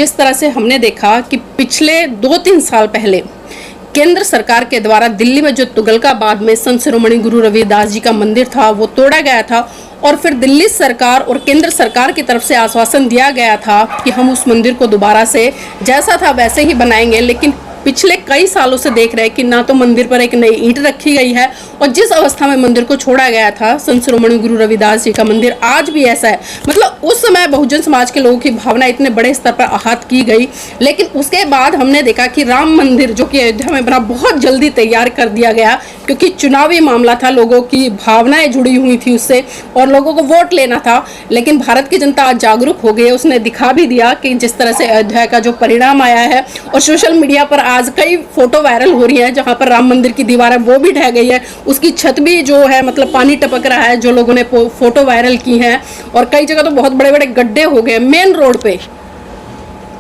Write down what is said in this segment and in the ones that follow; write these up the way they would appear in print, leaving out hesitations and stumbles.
जिस तरह से हमने देखा कि पिछले 2-3 साल पहले केंद्र सरकार के द्वारा दिल्ली में जो तुगलकाबाद में संत शिरोमणि गुरु रविदास जी का मंदिर था वो तोड़ा गया था, और फिर दिल्ली सरकार और केंद्र सरकार की तरफ से आश्वासन दिया गया था कि हम उस मंदिर को दोबारा से जैसा था वैसे ही बनाएंगे। लेकिन पिछले कई सालों से देख रहे हैं कि ना तो मंदिर पर एक नई ईंट रखी गई है, और जिस अवस्था में मंदिर को छोड़ा गया था संत शिरोमणि गुरु रविदास जी का मंदिर आज भी ऐसा है। मतलब उस समय बहुजन समाज के लोगों की भावना इतने बड़े स्तर पर आहत की गई, लेकिन उसके बाद हमने देखा कि राम मंदिर जो कि अयोध्या में बना बहुत जल्दी तैयार कर दिया गया, क्योंकि चुनावी मामला था, लोगों की भावनाएं जुड़ी हुई थी उससे और लोगों को वोट लेना था। लेकिन भारत की जनता आज जागरूक हो गई है, उसने दिखा भी दिया कि जिस तरह से अयोध्या का जो परिणाम आया है। और सोशल मीडिया पर आज कई फोटो वायरल हो रही है जहां पर राम मंदिर की दीवार है वो भी ढह गई है, उसकी छत भी जो है मतलब पानी टपक रहा है, जो लोगों ने फोटो वायरल की हैं। और कई जगह तो बहुत बड़े बड़े गड्ढे हो गए मेन रोड पे।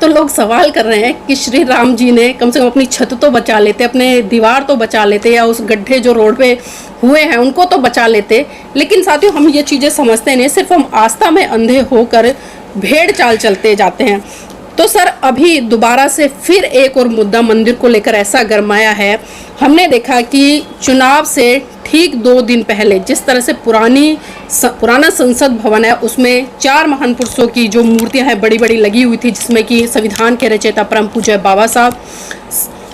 तो लोग सवाल कर रहे हैं कि श्री राम जी ने कम से कम अपनी छत तो बचा लेते, अपने दीवार तो बचा लेते, या उस गड्ढे जो रोड पे हुए हैं उनको तो बचा लेते। लेकिन साथियों, हम ये चीज़ें समझते नहीं, सिर्फ हम आस्था में अंधे होकर भेड़ चाल चलते जाते हैं। तो सर, अभी दोबारा से फिर एक और मुद्दा मंदिर को लेकर ऐसा गरमाया है। हमने देखा कि चुनाव से ठीक 2 दिन पहले जिस तरह से पुराना संसद भवन है उसमें 4 महान पुरुषों की जो मूर्तियां हैं बड़ी बड़ी लगी हुई थी, जिसमें कि संविधान के रचयिता परम पूज्य बाबा साहब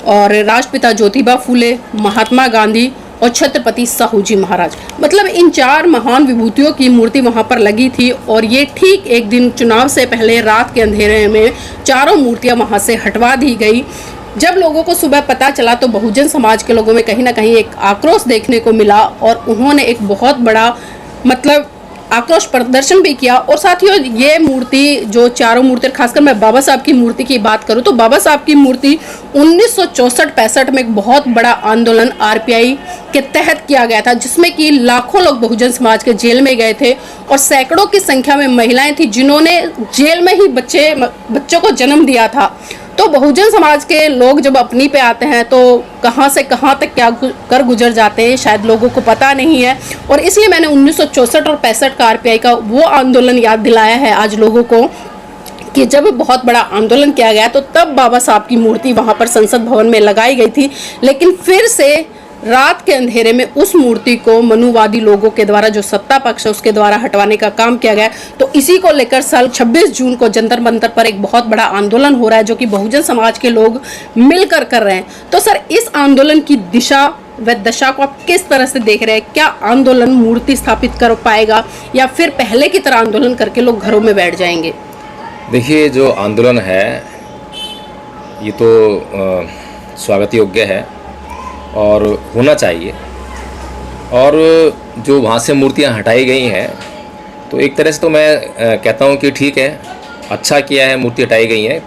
और राष्ट्रपिता ज्योतिबा फूले, महात्मा गांधी और छत्रपति साहू जी महाराज, मतलब इन 4 महान विभूतियों की मूर्ति वहां पर लगी थी। और ये ठीक एक दिन चुनाव से पहले रात के अंधेरे में चारों मूर्तियां वहां से हटवा दी गई। जब लोगों को सुबह पता चला तो बहुजन समाज के लोगों में कहीं ना कहीं एक आक्रोश देखने को मिला, और उन्होंने एक बहुत बड़ा मतलब आक्रोश प्रदर्शन भी किया। और साथियों, ये मूर्ति जो चारों मूर्ति, खासकर मैं बाबा साहब की मूर्ति की बात करूं तो बाबा साहब की मूर्ति 1964-65 में एक बहुत बड़ा आंदोलन आरपीआई के तहत किया गया था, जिसमें कि लाखों लोग बहुजन समाज के जेल में गए थे और सैकड़ों की संख्या में महिलाएं थी जिन्होंने जेल में ही बच्चों को जन्म दिया था। तो बहुजन समाज के लोग जब अपनी पे आते हैं तो कहां से कहां तक क्या कर गुजर जाते हैं शायद लोगों को पता नहीं है। और इसलिए मैंने 1964 और 65 का आरपीआई का वो आंदोलन याद दिलाया है आज लोगों को कि जब बहुत बड़ा आंदोलन किया गया तो तब बाबा साहब की मूर्ति वहां पर संसद भवन में लगाई गई थी। लेकिन फिर से रात के अंधेरे में उस मूर्ति को मनुवादी लोगों के द्वारा, जो सत्ता पक्ष है उसके द्वारा हटवाने का काम किया गया। तो इसी को लेकर साल 26 जून को जंतर मंतर पर एक बहुत बड़ा आंदोलन हो रहा है, जो कि बहुजन समाज के लोग मिलकर कर रहे हैं। तो सर, इस आंदोलन की दिशा व दशा को आप किस तरह से देख रहे हैं? क्या आंदोलन मूर्ति स्थापित कर पाएगा या फिर पहले की तरह आंदोलन करके लोग घरों में बैठ जाएंगे? देखिए, जो आंदोलन है ये तो स्वागत योग्य है और होना चाहिए। और जो वहाँ से मूर्तियाँ हटाई गई हैं तो एक तरह से तो मैं कहता हूँ कि ठीक है, अच्छा किया है, मूर्ति हटाई गई हैं,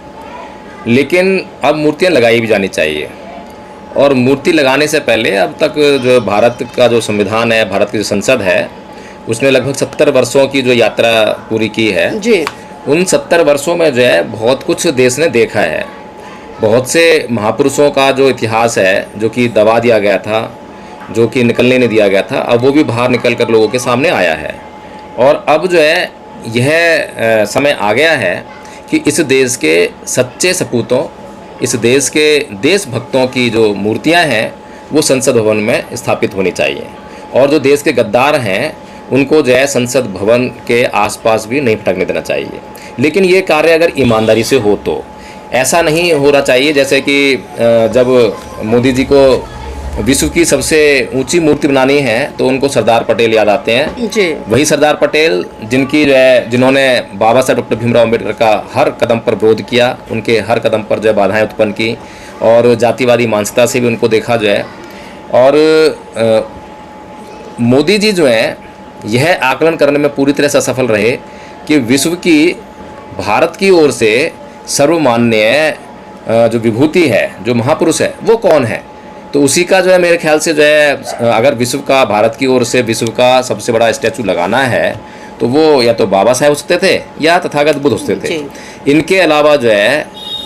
लेकिन अब मूर्तियाँ लगाई भी जानी चाहिए। और मूर्ति लगाने से पहले अब तक जो भारत का जो संविधान है, भारत की जो संसद है, उसने लगभग 70 वर्षों की जो यात्रा पूरी की है जी। उन 70 वर्षों में जो है बहुत कुछ देश ने देखा है। बहुत से महापुरुषों का जो इतिहास है, जो कि दबा दिया गया था, जो कि निकलने नहीं दिया गया था, अब वो भी बाहर निकल कर लोगों के सामने आया है। और अब जो है यह समय आ गया है कि इस देश के सच्चे सपूतों, इस देश के देशभक्तों की जो मूर्तियां हैं वो संसद भवन में स्थापित होनी चाहिए। और जो देश के गद्दार हैं उनको जो है संसद भवन के आसपास भी नहीं भटकने देना चाहिए। लेकिन ये कार्य अगर ईमानदारी से हो तो, ऐसा नहीं होना चाहिए जैसे कि जब मोदी जी को विश्व की सबसे ऊंची मूर्ति बनानी है तो उनको सरदार पटेल याद आते हैं जी। वही सरदार पटेल जिन्होंने बाबा साहब डॉक्टर भीमराव अम्बेडकर का हर कदम पर विरोध किया, उनके हर कदम पर जो है बाधाएं उत्पन्न की और जातिवादी मानसिकता से भी उनको देखा जो है। और मोदी जी जो है यह आकलन करने में पूरी तरह से असफल रहे कि विश्व की भारत की ओर से सर्वमान्य जो विभूति है, जो महापुरुष है, वो कौन है। तो उसी का जो है मेरे ख्याल से जो है अगर विश्व का, भारत की ओर से विश्व का सबसे बड़ा स्टैचू लगाना है तो वो या तो बाबा साहब हो सकते थे या तथागत बुद्ध हो सकते थे। इनके अलावा जो है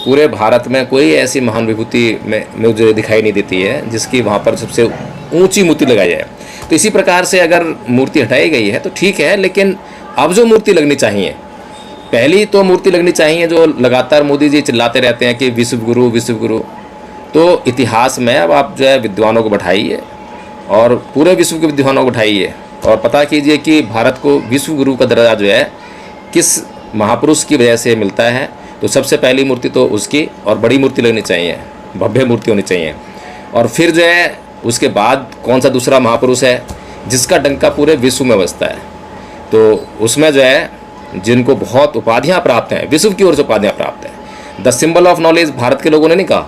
पूरे भारत में कोई ऐसी महान विभूति में मुझे दिखाई नहीं देती है जिसकी वहाँ पर सबसे ऊंची मूर्ति लगाई जाए। तो इसी प्रकार से अगर मूर्ति हटाई गई है तो ठीक है, लेकिन अब जो मूर्ति लगनी चाहिए, पहली तो मूर्ति लगनी चाहिए जो लगातार मोदी जी चिल्लाते रहते हैं कि विश्व गुरु विश्व गुरु। तो इतिहास में अब आप जो है विद्वानों को बैठाइए और पूरे विश्व के विद्वानों को बैठाइए और पता कीजिए कि भारत को विश्व गुरु का दर्जा जो है किस महापुरुष की वजह से मिलता है। तो सबसे पहली मूर्ति तो उसकी और बड़ी मूर्ति लगनी चाहिए, भव्य मूर्ति होनी चाहिए। और फिर जो है उसके बाद कौन सा दूसरा महापुरुष है जिसका डंका पूरे विश्व में बजता है। तो उसमें जो है जिनको बहुत उपाधियां प्राप्त हैं, विश्व की ओर से उपाधियां प्राप्त हैं। The symbol of knowledge Bharat के लोगों ने नहीं कहा,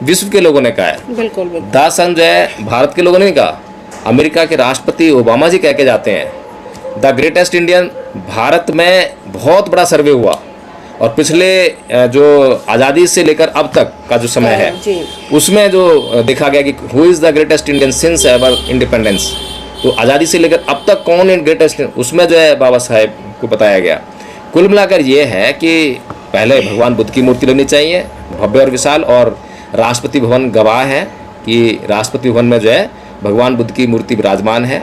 विश्व के लोगों ने कहा है। बिल्कुल बिल्कुल। द सन जो है भारत के लोगों ने नहीं कहा, अमेरिका के राष्ट्रपति ओबामा जी कह के जाते हैं। द ग्रेटेस्ट इंडियन, भारत में बहुत बड़ा सर्वे हुआ और पिछले जो आज़ादी से लेकर अब तक का जो समय है उसमें जो देखा गया कि who is the greatest Indian since ever independence. तो आज़ादी से लेकर अब तक कौन है ग्रेटेस्ट, उसमें जो है बाबा साहेब को बताया गया। कुल मिलाकर ये है कि पहले भगवान बुद्ध की मूर्ति लगनी चाहिए भव्य और विशाल, और राष्ट्रपति भवन गवाह है कि राष्ट्रपति भवन में जो है भगवान बुद्ध की मूर्ति विराजमान है।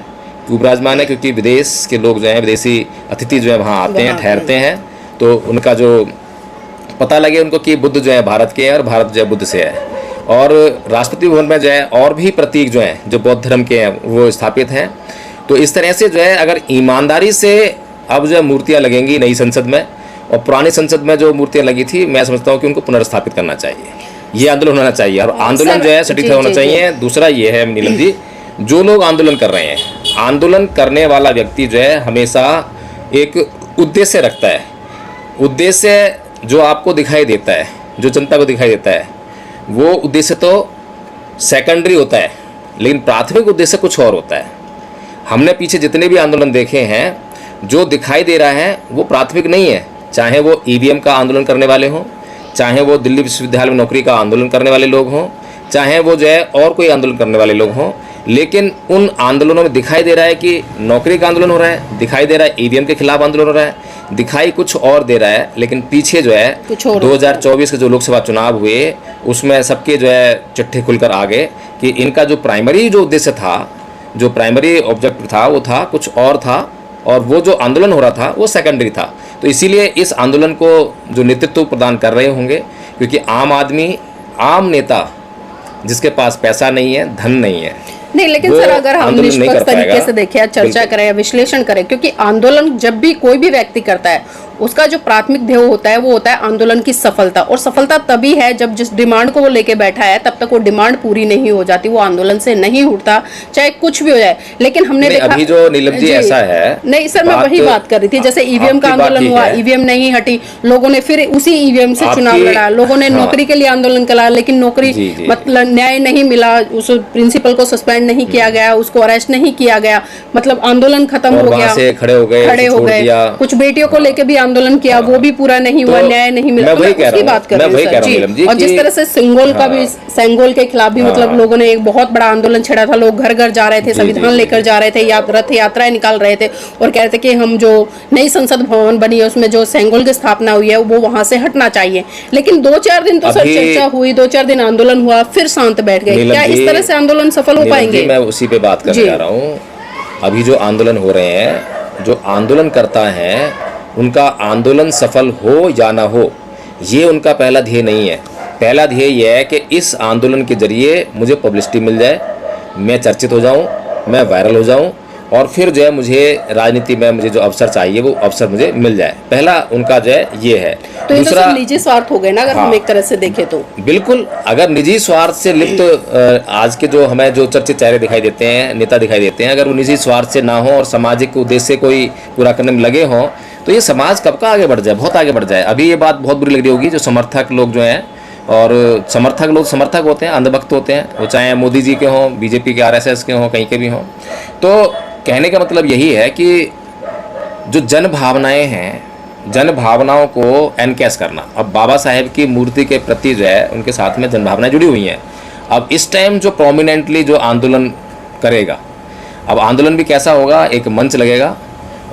क्यों विराजमान है? क्योंकि विदेश के लोग जो हैं, विदेशी अतिथि जो है वहाँ आते हैं, ठहरते हैं, तो उनका जो पता लगे उनको कि बुद्ध जो है भारत के हैं और भारत जो है बुद्ध से है। और राष्ट्रपति भवन में जो है और भी प्रतीक जो हैं जो बौद्ध धर्म के हैं वो स्थापित हैं। तो इस तरह से जो है अगर ईमानदारी से अब जो मूर्तियाँ लगेंगी नई संसद में, और पुरानी संसद में जो मूर्तियाँ लगी थी, मैं समझता हूँ कि उनको पुनर्स्थापित करना चाहिए। ये आंदोलन होना चाहिए और आंदोलन जो है सटीक होना चाहिए। दूसरा ये है नीलम जी, जो लोग आंदोलन कर रहे हैं, आंदोलन करने वाला व्यक्ति जो है हमेशा एक उद्देश्य रखता है। उद्देश्य जो आपको दिखाई देता है, जो जनता को दिखाई देता है, वो उद्देश्य तो सेकेंडरी होता है, लेकिन प्राथमिक उद्देश्य कुछ और होता है। हमने पीछे जितने भी आंदोलन देखे हैं, जो दिखाई दे रहा है वो प्राथमिक नहीं है। चाहे वो ईवीएम का आंदोलन करने वाले हों, चाहे वो दिल्ली विश्वविद्यालय में नौकरी का आंदोलन करने वाले लोग हों, चाहे वो जो है और कोई आंदोलन करने वाले लोग हों, लेकिन उन आंदोलनों में दिखाई दे रहा है कि नौकरी का आंदोलन हो रहा है, दिखाई दे रहा है ईवीएम के खिलाफ आंदोलन हो रहा है, दिखाई कुछ और दे रहा है। लेकिन पीछे जो है 2024 के जो लोकसभा चुनाव हुए उसमें सबके जो है चिट्ठे खुलकर आ गए कि इनका जो प्राइमरी जो उद्देश्य था, जो प्राइमरी ऑब्जेक्टिव था वो था कुछ और था, और वो जो आंदोलन हो रहा था वो सेकेंडरी था। तो इसीलिए इस आंदोलन को जो नेतृत्व प्रदान कर रहे होंगे, क्योंकि आम आदमी, आम नेता जिसके पास पैसा नहीं है, धन नहीं है, नहीं, लेकिन सर अगर हम निष्पक्ष तरीके से देखें, चर्चा करें या विश्लेषण करें, क्योंकि आंदोलन जब भी कोई भी व्यक्ति करता है उसका जो प्राथमिक ध्येय होता है वो होता है आंदोलन की सफलता। और सफलता तभी है जब जिस डिमांड को वो लेके बैठा है तब तक वो डिमांड पूरी नहीं हो जाती, वो आंदोलन से नहीं उठता, चाहे कुछ भी हो जाए। लेकिन हमने देखा अभी जो नीलम जी ऐसा है, नहीं सर मैं वही बात कर रही थी, जैसे ईवीएम का आंदोलन हुआ, ईवीएम नहीं हटी, लोगों ने फिर उसी ईवीएम से चुनाव लड़ा, लोगों ने नौकरी के लिए आंदोलन करा, लेकिन नौकरी मतलब न्याय नहीं मिला, उस प्रिंसिपल को सस्पेंड नहीं किया गया, उसको अरेस्ट नहीं किया गया, मतलब आंदोलन खत्म हो गया, खड़े हो गए। कुछ बेटियों को लेकर भी आंदोलन किया, वो भी पूरा नहीं हुआ, न्याय नहीं मिला। उसकी बात कर रही हूं जी। और जिस तरह से सिंगोल का भी, सेंगोल के खिलाफ भी मतलब लोगों ने एक बहुत बड़ा आंदोलन छेड़ा था, लोग घर घर जा रहे थे, संविधान लेकर जा रहे थे, रथ यात्राएं निकाल रहे थे और कह रहे थे कि हम जो नई संसद भवन बनी है उसमें जो सेंगोल की स्थापना हुई है वो वहां से हटना चाहिए। लेकिन 2-4 दिन तो सर चर्चा हुई, 2-4 दिन आंदोलन हुआ, फिर शांत बैठ गए। क्या इस तरह से आंदोलन सफल हो पाएंगे? मैं उसी पे बात करने जा रहा हूँ। अभी जो आंदोलन हो रहे हैं, जो आंदोलन करता है उनका आंदोलन सफल हो या ना हो, ये उनका पहला ध्येय नहीं है। पहला ध्येय यह है कि इस आंदोलन के जरिए मुझे पब्लिसिटी मिल जाए, मैं चर्चित हो जाऊं, मैं वायरल हो जाऊं, और फिर जो है मुझे राजनीति में मुझे जो अवसर चाहिए वो अवसर मुझे मिल जाए। पहला उनका जो है ये है। तो दूसरा निजी स्वार्थ हो गए ना, अगर हम एक तरह से देखें तो। बिल्कुल, अगर निजी स्वार्थ से लिप्त आज के जो हमें जो चर्चित चेहरे दिखाई देते हैं, नेता दिखाई देते हैं, अगर वो निजी स्वार्थ से ना हो और सामाजिक उद्देश्य कोई पूरा करने में लगे हों, तो ये समाज कब का आगे बढ़ जाए, बहुत आगे बढ़ जाए। अभी ये बात बहुत बुरी लग रही होगी जो समर्थक लोग जो हैं, और समर्थक लोग समर्थक होते हैं, अंधभक्त होते हैं, वो चाहे मोदी जी के हों, बीजेपी के, आरएसएस के हों, कहीं के भी हों। तो कहने का मतलब यही है कि जो जन भावनाएं हैं, जन भावनाओं को एनकैश करना। अब बाबा साहेब की मूर्ति के प्रति जो है उनके साथ में जन भावनाएं जुड़ी हुई हैं। अब इस टाइम जो प्रोमिनेंटली जो आंदोलन करेगा, अब आंदोलन भी कैसा होगा, एक मंच लगेगा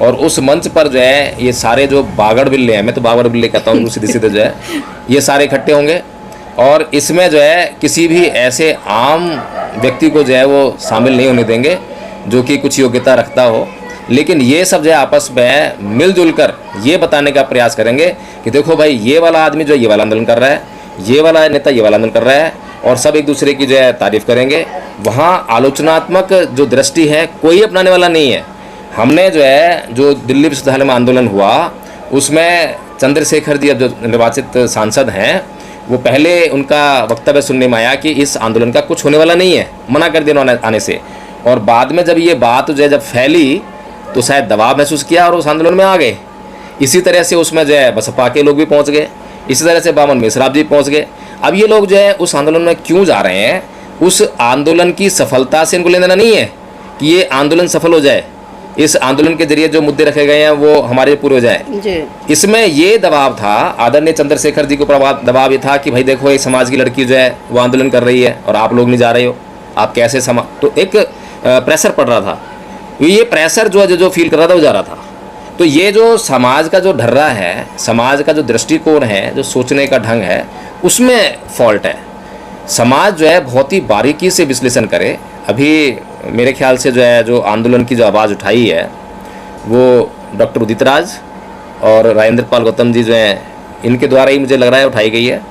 और उस मंच पर जो है ये सारे जो बागड़ बिल्ले हैं, मैं तो बागड़ बिल्ले कहता हूँ, सीधे सीधे जो है ये सारे इकट्ठे होंगे और इसमें जो है किसी भी ऐसे आम व्यक्ति को जो है वो शामिल नहीं होने देंगे जो कि कुछ योग्यता रखता हो। लेकिन ये सब जो है आपस में मिलजुल कर ये बताने का प्रयास करेंगे कि देखो भाई, ये वाला आदमी जो है ये वाला आंदोलन कर रहा है, ये वाला नेता ये वाला आंदोलन कर रहा है, और सब एक दूसरे की जो है तारीफ करेंगे। वहाँ आलोचनात्मक जो दृष्टि है कोई अपनाने वाला नहीं है। हमने जो है जो दिल्ली विश्वविद्यालय में आंदोलन हुआ उसमें चंद्रशेखर जी अब जो निर्वाचित सांसद हैं, वो पहले उनका वक्तव्य सुनने में आया कि इस आंदोलन का कुछ होने वाला नहीं है, मना कर दिया उन्होंने आने से। और बाद में जब ये बात जो है जब फैली तो शायद दबाव महसूस किया और उस आंदोलन में आ गए। इसी तरह से उसमें जो है बसपा के लोग भी पहुंच गए, इसी तरह से बामन मिश्रा जी पहुंच गए। अब ये लोग जो है उस आंदोलन में क्यों जा रहे हैं? उस आंदोलन की सफलता से इनको लेना नहीं है कि ये आंदोलन सफल हो जाए, इस आंदोलन के जरिए जो मुद्दे रखे गए हैं वो हमारे पूरे हो जाए। इसमें ये दबाव था, आदरणीय चंद्रशेखर जी को दबाव ये था कि भाई देखो, एक समाज की लड़की जो है वो आंदोलन कर रही है और आप लोग नहीं जा रहे हो, आप कैसे तो एक प्रेशर पड़ रहा था। ये प्रेशर जो है जो फील कर रहा था वो जा रहा था। तो ये जो समाज का जो ढर्रा है, समाज का जो दृष्टिकोण है, जो सोचने का ढंग है, उसमें फॉल्ट है। समाज जो है बहुत ही बारीकी से विश्लेषण करे। अभी मेरे ख्याल से जो है जो आंदोलन की जो आवाज़ उठाई है वो डॉक्टर उदित राज और राजेंद्र पाल गौतम जी जो हैं, इनके द्वारा ही मुझे लग रहा है उठाई गई है।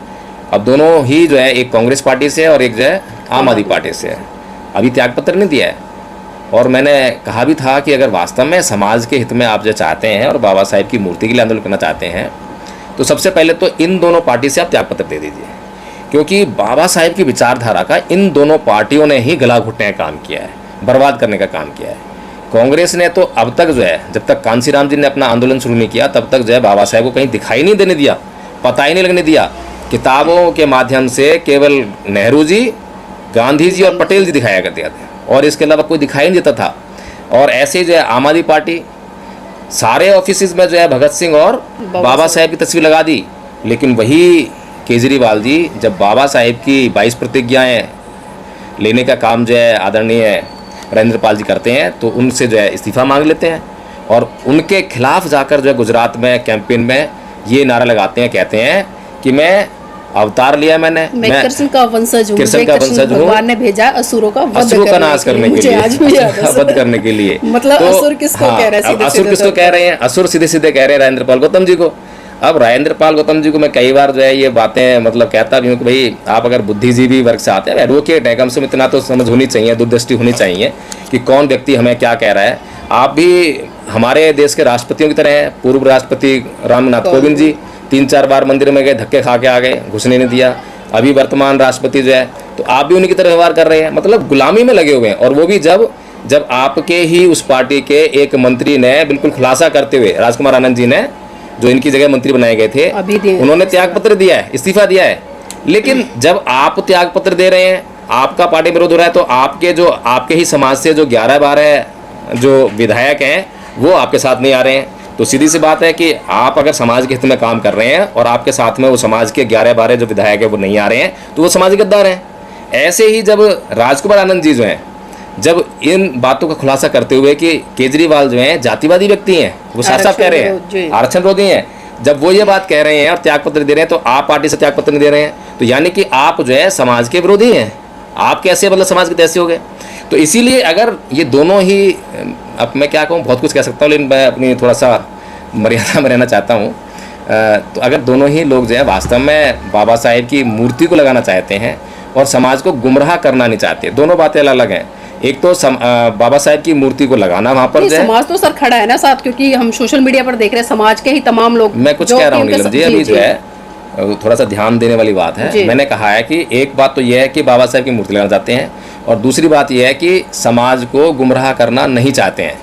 अब दोनों ही जो है, एक कांग्रेस पार्टी से और एक जो है आम आदमी पार्टी से है, अभी त्यागपत्र नहीं दिया है। और मैंने कहा भी था कि अगर वास्तव में समाज के हित में आप जो चाहते हैं और बाबा साहेब की मूर्ति के लिए आंदोलन करना चाहते हैं तो सबसे पहले तो इन दोनों पार्टी से आप त्यागपत्र दे दीजिए, क्योंकि बाबा साहेब की विचारधारा का इन दोनों पार्टियों ने ही गला घुटने का काम किया है, बर्बाद करने का काम किया है। कांग्रेस ने तो अब तक जो है, जब तक कांशीराम जी ने अपना आंदोलन शुरू नहीं किया तब तक जो है बाबा साहेब को कहीं दिखाई नहीं देने दिया, पता ही नहीं लगने दिया। किताबों के माध्यम से केवल नेहरू जी, गांधी जी और पटेल जी दिखाया करते थे और इसके अलावा कोई दिखाई नहीं देता था। और ऐसे जो है आम आदमी पार्टी सारे ऑफिस में जो है भगत सिंह और बाबा साहेब की तस्वीर लगा दी। लेकिन वही केजरीवाल जी जब बाबा साहेब की 22 प्रतिज्ञाएं लेने का काम जो है आदरणीय राजेंद्र पाल जी करते हैं तो उनसे जो है इस्तीफा मांग लेते हैं और उनके खिलाफ जाकर जो है गुजरात में कैंपेन में ये नारा लगाते हैं, कहते हैं कि मैं अवतार लिया, मैं कृष्ण का वंशज हूँ, भगवान ने भेजा असुरों का नाश करने के लिए, वध करने के लिए। मतलब तो, असुर किसको कह रहे हैं? असुर किसको कह रहे हैं? असुर सीधे सीधे कह रहे हैं राजेंद्र पाल गौतम जी को। अब राजेंद्र पाल गौतम जी को मैं कई बार जो है ये बातें मतलब कहता भी हूँ कि भाई आप अगर बुद्धिजीवी वर्ग से आते हैं, एडवोकेट है, कम से कम इतना तो समझ होनी चाहिए, दूरदृष्टि होनी चाहिए कि कौन व्यक्ति हमें क्या कह रहा है। आप भी हमारे देश के राष्ट्रपतियों की तरह हैं। पूर्व राष्ट्रपति रामनाथ कोविंद जी 3-4 बार मंदिर में गए, धक्के खा के आ गए, घुसने नहीं दिया। अभी वर्तमान राष्ट्रपति जो है तो आप भी उन्हीं की तरह व्यवहार कर रहे हैं, मतलब गुलामी में लगे हुए हैं। और वो भी जब आपके ही उस पार्टी के एक मंत्री ने बिल्कुल खुलासा करते हुए, राजकुमार आनंद जी ने जो इनकी जगह मंत्री बनाए गए थे, उन्होंने त्यागपत्र दिया है, इस्तीफा दिया है। लेकिन जब आप त्यागपत्र दे रहे हैं, आपका पार्टी विरोध हो रहा है, तो आपके ही समाज से जो 11-12 जो विधायक हैं वो आपके साथ नहीं आ रहे हैं। तो सीधी सी बात है कि आप अगर समाज के हित में काम कर रहे हैं और आपके साथ में वो समाज के 11-12 जो विधायक है वो नहीं आ रहे हैं तो वो समाजी गद्दार हैं। ऐसे ही जब राजकुमार आनंद जी जो हैं, जब इन बातों का खुलासा करते हुए कि केजरीवाल जो हैं जातिवादी व्यक्ति हैं, वो साफ-साफ कह रहे हैं आरक्षण विरोधी हैं, जब वो ये बात कह रहे हैं और त्यागपत्र दे रहे हैं तो आप पार्टी से त्यागपत्र नहीं दे रहे हैं, तो यानी कि आप जो है समाज के विरोधी हैं। आप कैसे मतलब समाज के कैसे हो गए? तो इसीलिए अगर ये दोनों ही, अब मैं क्या कहूँ, बहुत कुछ कह सकता हूँ लेकिन मैं अपनी थोड़ा सा मर्यादा में रहना चाहता हूँ। तो अगर दोनों ही लोग जो है वास्तव में बाबा साहेब की मूर्ति को लगाना चाहते हैं और समाज को गुमराह करना नहीं चाहते, दोनों बातें अलग अलग हैं। एक तो बाबा साहेब की मूर्ति को लगाना वहाँ पर जो है, समाज तो सर खड़ा है ना साथ, क्योंकि हम सोशल मीडिया पर देख रहे हैं समाज के ही तमाम लोग। मैं कुछ कह रहा हूँ नीलम जी, अभी जो है थोड़ा सा ध्यान देने वाली बात है। मैंने कहा है कि एक बात तो यह है कि बाबा साहेब की मूर्ति लगाना चाहते हैं और दूसरी बात यह है कि समाज को गुमराह करना नहीं चाहते हैं।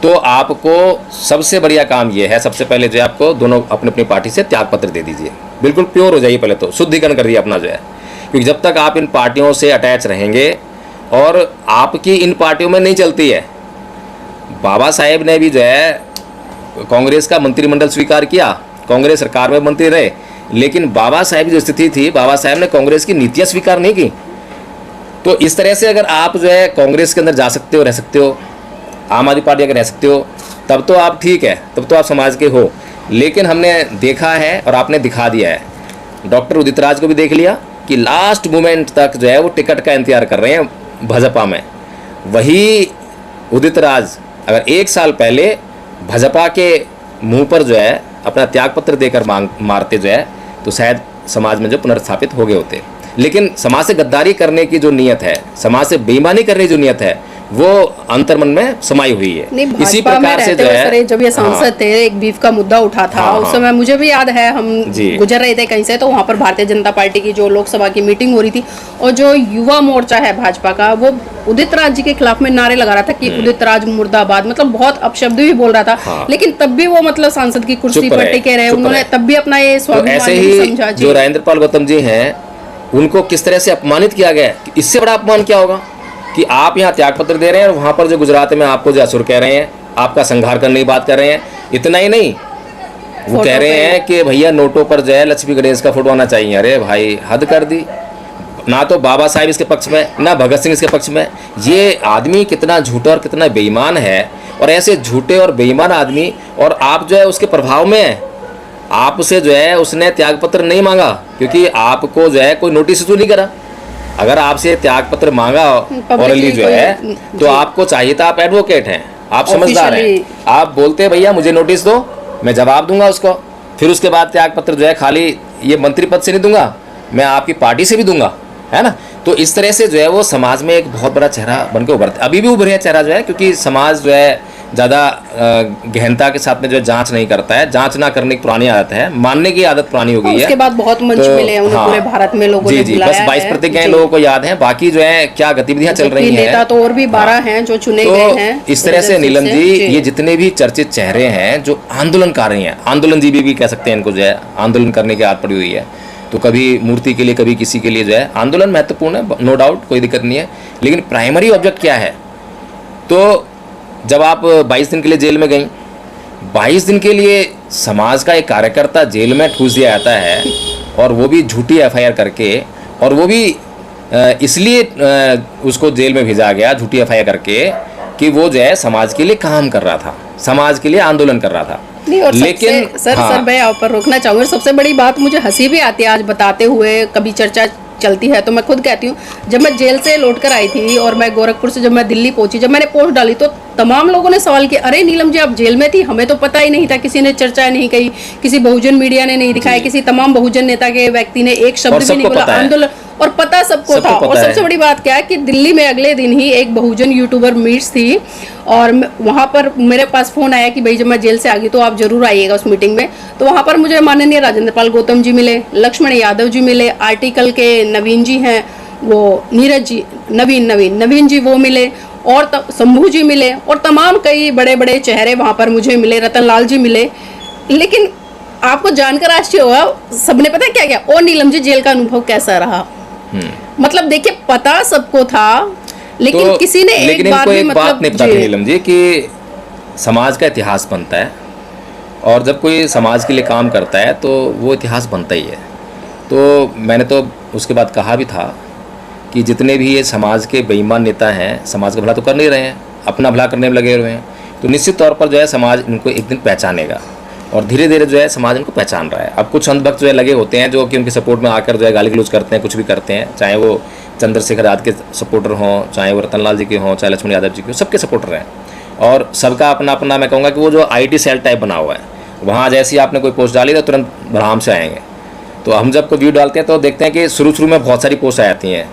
तो आपको सबसे बढ़िया काम ये है, सबसे पहले जो है आपको दोनों अपनी अपनी पार्टी से त्यागपत्र दे दीजिए, बिल्कुल प्योर हो जाइए, पहले तो शुद्धिकरण करिए अपना जो है। क्योंकि जब तक आप इन पार्टियों से अटैच रहेंगे और आपकी इन पार्टियों में नहीं चलती है, बाबा साहेब ने भी जो है कांग्रेस का मंत्रिमंडल स्वीकार किया, कांग्रेस सरकार में मंत्री रहे, लेकिन बाबा साहेब की जो स्थिति थी, बाबा साहेब ने कांग्रेस की नीतियाँ स्वीकार नहीं की। तो इस तरह से अगर आप जो है कांग्रेस के अंदर जा सकते हो, रह सकते हो, आम आदमी पार्टी अगर रह सकते हो, तब तो आप ठीक है, तब तो आप समाज के हो। लेकिन हमने देखा है और आपने दिखा दिया है, डॉक्टर उदित राज को भी देख लिया कि लास्ट मोमेंट तक जो है वो टिकट का इंतजार कर रहे हैं भाजपा में। वही उदित राज अगर 1 साल पहले भाजपा के मुंह पर जो है अपना त्यागपत्र देकर मारते जो है तो शायद समाज में जो पुनर्स्थापित हो गए होते। लेकिन समाज से गद्दारी करने की जो नियत है, समाज से बेईमानी करने की जो नियत है, वो अंतर्मन में समाई हुई है। इसी प्रकार से जो है, जब ये सांसद थे, एक बीफ का मुद्दा उठा था, उस समय मुझे भी याद है, हम गुजर रहे थे कहीं से, तो वहाँ पर भारतीय जनता पार्टी की जो लोकसभा की मीटिंग हो रही थी और जो युवा मोर्चा है भाजपा का, वो उदित राज जी के खिलाफ में नारे लगा रहा था कि उदित राज मुर्दाबाद, मतलब बहुत अपशब्द भी बोल रहा था। लेकिन तब भी वो मतलब सांसद की कुर्सी पर टिके रहे, उन्होंने तब भी अपना ये स्वाभिमान नहीं समझा। जो राजेंद्र पाल गौतम जी हैं, उनको किस तरह से अपमानित किया गया, इससे बड़ा अपमान क्या होगा कि आप यहाँ त्यागपत्र दे रहे हैं और वहाँ पर जो गुजरात में आपको जो असुर कह रहे हैं, आपका संहार करने की बात कर रहे हैं। इतना ही नहीं, वो कह रहे हैं कि भैया नोटों पर जो है लक्ष्मी गणेश का फोटो आना चाहिए। अरे भाई, हद कर दी। ना तो बाबा साहब इसके पक्ष में, ना भगत सिंह इसके पक्ष में। ये आदमी कितना झूठा और कितना बेईमान है, और ऐसे झूठे और बेईमान आदमी, और आप जो है उसके प्रभाव में है। आपसे जो है उसने त्यागपत्र नहीं मांगा, क्योंकि आपको जो है कोई नोटिस इशू नहीं करा। अगर आपसे त्यागपत्र मांगा ऑरली जो है, तो आपको चाहिए था, आप एडवोकेट हैं, आप समझदार हैं, आप बोलते हैं भैया मुझे नोटिस दो, मैं जवाब दूंगा उसको। फिर उसके बाद त्यागपत्र जो है खाली ये मंत्री पद से नहीं दूंगा, मैं आपकी पार्टी से भी दूंगा, है ना। तो इस तरह से जो है वो समाज में एक बहुत बड़ा चेहरा बनकर उभरता है। अभी भी उभरे चेहरा जो है, क्योंकि समाज जो है ज़्यादा गहनता के साथ में जो जांच नहीं करता है। जांच ना करने की पुरानी आदत है, मानने की आदत पुरानी हो गई है। उसके बाद बहुत मंच मिले हैं उन्हें, पूरे भारत में लोगों ने बुलाया है। बस 22 प्रतिज्ञाएं लोगों को याद हैं, बाकी जो है क्या गतिविधियां चल रही हैं। नेता तो और भी 12 हैं जो चुने गए हैं। इस तरह से नीलम जी, ये जितने भी चर्चित चेहरे हैं जो आंदोलनकारी हैं, आंदोलनजीवी भी कह सकते हैं इनको, जो है आंदोलन करने की आदत पड़ी हुई है। तो कभी मूर्ति के लिए, कभी किसी के लिए जो है आंदोलन महत्वपूर्ण है, नो डाउट, कोई दिक्कत नहीं है। लेकिन प्राइमरी ऑब्जेक्ट क्या है? तो जब आप 22 दिन के लिए जेल में गई, 22 दिन के लिए समाज का एक कार्यकर्ता जेल में ठूस दिया जाता है, और वो भी झूठी एफआईआर करके, और वो भी इसलिए उसको जेल में भेजा गया झूठी एफआईआर करके कि वो जो है समाज के लिए काम कर रहा था, समाज के लिए आंदोलन कर रहा था। लेकिन सर मैं यहाँ पर रोकना चाहूँगा। सबसे बड़ी बात, मुझे हंसी भी आती है आज बताते हुए, कभी चर्चा चलती है तो मैं खुद कहती हूँ, जब मैं जेल से लौट कर आई थी और मैं गोरखपुर से जब मैं दिल्ली पहुंची, जब मैंने पोस्ट डाली तो तमाम लोगों ने सवाल किया, अरे नीलम जी आप जेल में थी, हमें तो पता ही नहीं था, किसी ने चर्चा नहीं कही, किसी बहुजन मीडिया ने नहीं दिखाया, किसी तमाम बहुजन नेता के व्यक्ति ने एक शब्द भी नहीं बोला आंदोलन, और पता सबको था। और सबसे बड़ी बात क्या है कि दिल्ली में अगले दिन ही एक बहुजन यूट्यूबर मीट्स थी, और वहाँ पर मेरे पास फ़ोन आया कि भाई जब मैं जेल से आ गई तो आप जरूर आइएगा उस मीटिंग में। तो वहाँ पर मुझे माननीय राजेंद्र पाल गौतम जी मिले, लक्ष्मण यादव जी मिले, आर्टिकल के नवीन जी हैं, वो नीरज जी, नवीन जी वो मिले, और शंभू जी मिले, और तमाम कई बड़े बड़े चेहरे वहाँ पर मुझे मिले, रतन लाल जी मिले। लेकिन आपको जानकर आश्चर्य होगा, सबने पता क्या क्या, और नीलम जी जेल का अनुभव कैसा रहा। मतलब देखिए, पता सबको था, लेकिन तो, किसी ने एक बार भी बात नहीं पता थी नीलम जी कि समाज का इतिहास बनता है, और जब कोई समाज के लिए काम करता है तो वो इतिहास बनता ही है। तो मैंने तो उसके बाद कहा भी था कि जितने भी ये समाज के बेईमान नेता हैं, समाज का भला तो कर नहीं रहे हैं, अपना भला करने में लगे हुए हैं, तो निश्चित तौर पर जो है समाज इनको एक दिन पहचानेगा, और धीरे धीरे जो है समाज इनको पहचान रहा है। अब कुछ अंधभक्त जो है लगे होते हैं, जो कि उनके सपोर्ट में आकर जो है गाली गलौज करते हैं, कुछ भी करते हैं, चाहे वो चंद्रशेखर आजाद के सपोर्टर हों, चाहे वो रतनलाल जी के हों, चाहे लक्ष्मण यादव जी के हों, सबके सपोर्टर हैं। और सबका अपना अपना, मैं कहूँगा कि वो जो IT सेल टाइप बना हुआ है, वहाँ जैसे ही आपने कोई पोस्ट डाली तो तुरंत आराम से आएंगे। तो हम जब कोई व्यू डालते हैं तो देखते हैं कि शुरू में बहुत सारी पोस्ट आ जाती हैं,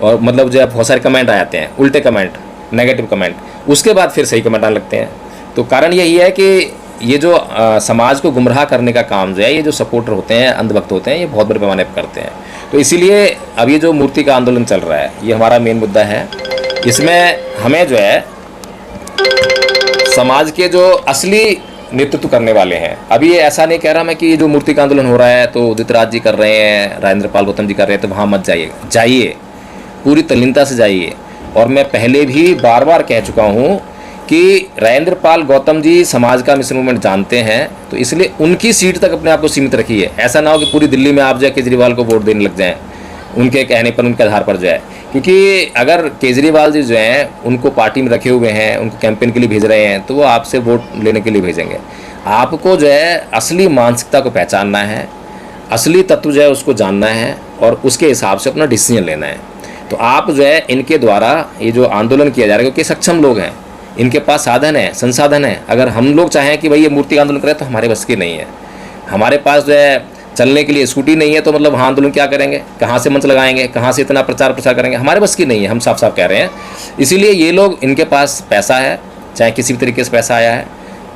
और मतलब जो है बहुत सारे कमेंट आ जाते हैं, उल्टे कमेंट, नेगेटिव कमेंट, उसके बाद फिर सही कमेंट आने लगते हैं। तो कारण यही है कि ये जो समाज को गुमराह करने का काम जो है, ये जो सपोर्टर होते हैं, अंधभक्त होते हैं, ये बहुत बड़े पैमाने पर करते हैं। तो इसीलिए अब ये जो मूर्ति का आंदोलन चल रहा है, ये हमारा मेन मुद्दा है। इसमें हमें जो है समाज के जो असली नेतृत्व करने वाले हैं, अभी ये ऐसा नहीं कह रहा मैं कि ये जो मूर्ति का आंदोलन हो रहा है तो उदित राज जी कर रहे हैं, राजेंद्र पाल गौतम जी कर रहे हैं, तो वहाँ मत जाइए, जाइए, पूरी तल्लीनता से जाइए। और मैं पहले भी बार बार कह चुका हूँ कि राजेंद्र पाल गौतम जी समाज का मिशन मूवमेंट जानते हैं, तो इसलिए उनकी सीट तक अपने आप को सीमित रखिए। ऐसा ना हो कि पूरी दिल्ली में आप जो है केजरीवाल को वोट देने लग जाएं, उनके कहने पर, उनके आधार पर जो है। क्योंकि अगर केजरीवाल जी जो हैं उनको पार्टी में रखे हुए हैं, उनको कैंपेन के लिए भेज रहे हैं, तो वो आपसे वोट लेने के लिए भेजेंगे। आपको जो है असली मानसिकता को पहचानना है, असली तत्व जो है उसको जानना है, और उसके हिसाब से अपना डिसीजन लेना है। तो आप जो है इनके द्वारा ये जो आंदोलन किया जा रहा है, क्योंकि सक्षम लोग हैं, इनके पास साधन है, संसाधन है। अगर हम लोग चाहें कि भाई ये मूर्ति का आंदोलन करें तो हमारे बस की नहीं है। हमारे पास जो है चलने के लिए स्कूटी नहीं है, तो मतलब हाँ आंदोलन क्या करेंगे, कहाँ से मंच लगाएंगे, कहाँ से इतना प्रचार प्रसार करेंगे, हमारे बस की नहीं है, हम साफ साफ कह रहे हैं। इसीलिए ये लोग, इनके पास पैसा है, चाहे किसी भी तरीके से पैसा आया है,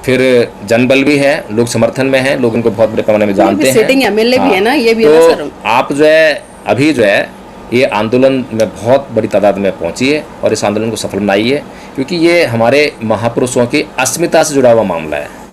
फिर जनबल भी है, लोग समर्थन में हैं, लोग उनको बहुत बड़े पैमाने में जानते हैं। सिटिंग एमएलए भी है ना, ये भी है ना सर। आप जो है अभी जो है ये आंदोलन में बहुत बड़ी तादाद में पहुंची है और इस आंदोलन को सफल बनाई है, क्योंकि ये हमारे महापुरुषों की अस्मिता से जुड़ा हुआ मामला है।